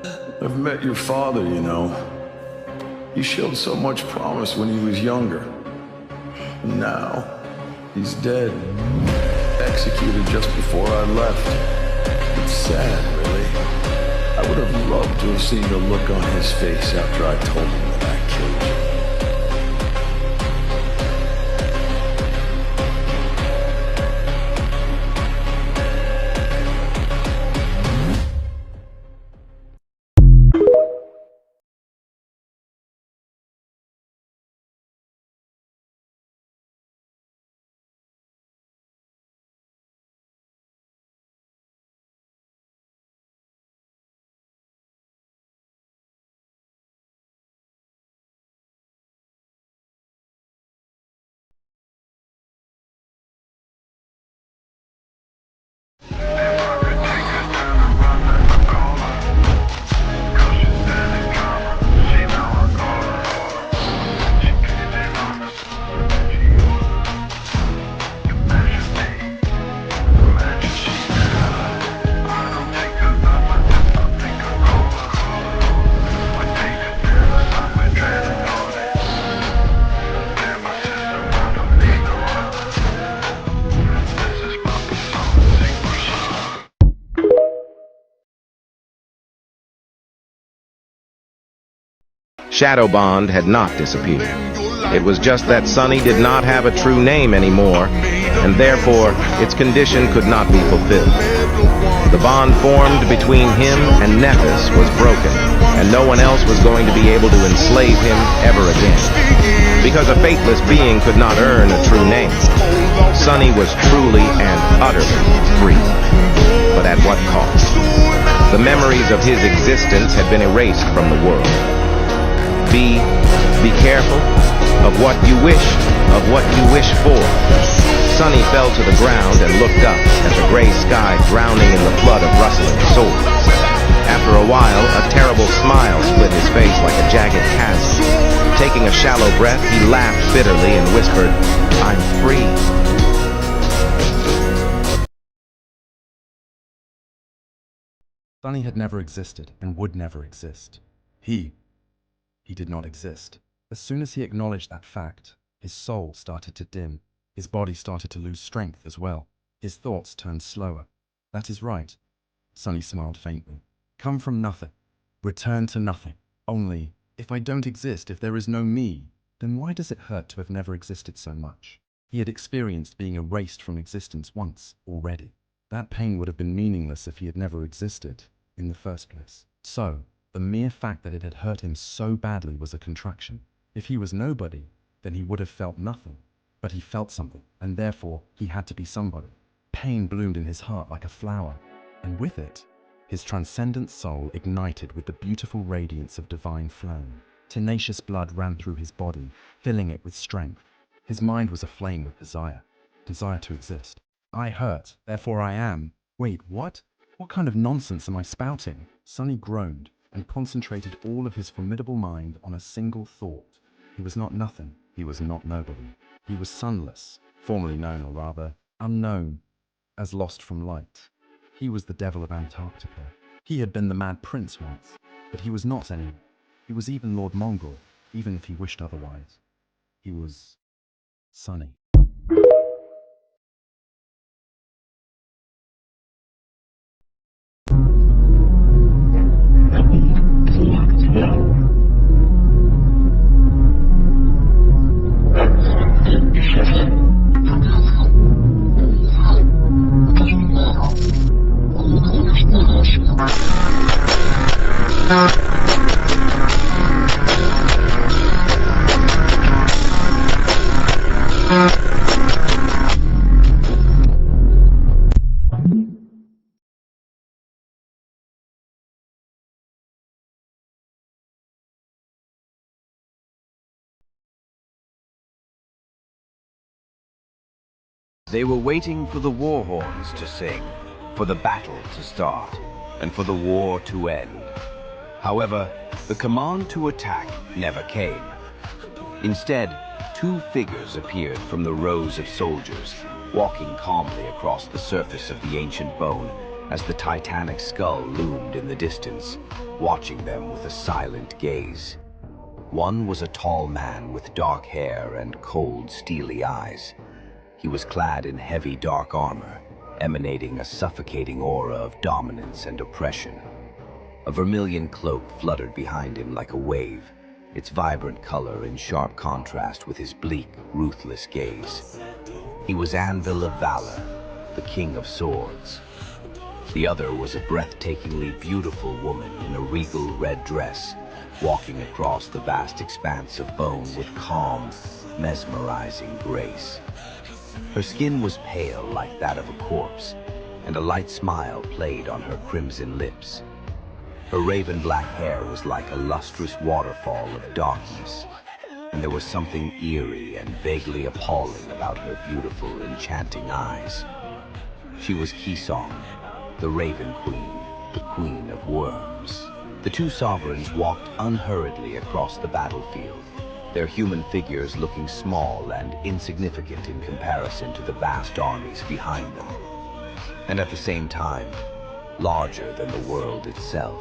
I've met your father, you know. He showed so much promise when he was younger. And now, he's dead. Executed just before I left. It's sad, really. I would have loved to have seen the look on his face after I told him that I killed you. Shadow Bond had not disappeared. It was just that Sunny did not have a true name anymore, and therefore its condition could not be fulfilled. The bond formed between him and Nephis was broken, and no one else was going to be able to enslave him ever again. Because a fateless being could not earn a true name, Sunny was truly and utterly free. But at what cost? The memories of his existence had been erased from the world. Be careful of what you wish for. Sunny fell to the ground and looked up at the gray sky drowning in the flood of rustling swords. After a while, a terrible smile split his face like a jagged chasm. Taking a shallow breath, he laughed bitterly and whispered, "I'm free." Sunny had never existed and would never exist. He did not exist. As soon as he acknowledged that fact, his soul started to dim. His body started to lose strength as well. His thoughts turned slower. That is right. Sunny smiled faintly. Come from nothing. Return to nothing. Only, if I don't exist, if there is no me, then why does it hurt to have never existed so much? He had experienced being erased from existence once already. That pain would have been meaningless if he had never existed in the first place. So, the mere fact that it had hurt him so badly was a contraction. If he was nobody, then he would have felt nothing. But he felt something, and therefore he had to be somebody. Pain bloomed in his heart like a flower, and with it, his transcendent soul ignited with the beautiful radiance of divine flame. Tenacious blood ran through his body, filling it with strength. His mind was aflame with desire to exist. I hurt, therefore I am. Wait, what? What kind of nonsense am I spouting? Sunny groaned and concentrated all of his formidable mind on a single thought. He was not nothing. He was not nobody. He was Sunless, formerly known, or rather, unknown, as Lost from Light. He was the devil of Antarctica. He had been the Mad Prince once, but he was not anymore. He was even Lord Mongol, even if he wished otherwise. He was Sunny. They were waiting for the war horns to sing, for the battle to start, and for the war to end. However, the command to attack never came. Instead, two figures appeared from the rows of soldiers, walking calmly across the surface of the ancient bone as the titanic skull loomed in the distance, watching them with a silent gaze. One was a tall man with dark hair and cold, steely eyes. He was clad in heavy, dark armor, emanating a suffocating aura of dominance and oppression. A vermilion cloak fluttered behind him like a wave, its vibrant color in sharp contrast with his bleak, ruthless gaze. He was Anvil of Valor, the King of Swords. The other was a breathtakingly beautiful woman in a regal red dress, walking across the vast expanse of bone with calm, mesmerizing grace. Her skin was pale like that of a corpse, and a light smile played on her crimson lips. Her raven black hair was like a lustrous waterfall of darkness, and there was something eerie and vaguely appalling about her beautiful, enchanting eyes. She was Kisong, the Raven Queen, the Queen of Worms. The two sovereigns walked unhurriedly across the battlefield, their human figures looking small and insignificant in comparison to the vast armies behind them, and at the same time, larger than the world itself.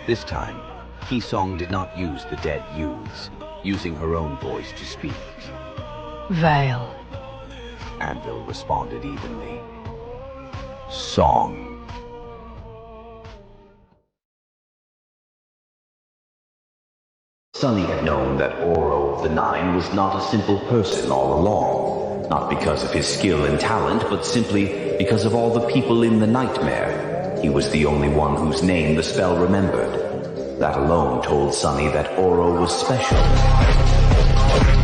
This time, Kisong did not use the dead youths, using her own voice to speak. Vale. Anvil responded evenly. Song. Sunny had known that Oro of the Nine was not a simple person all along, not because of his skill and talent, but simply because of all the people in the nightmare. He was the only one whose name the spell remembered. That alone told Sunny that Oro was special.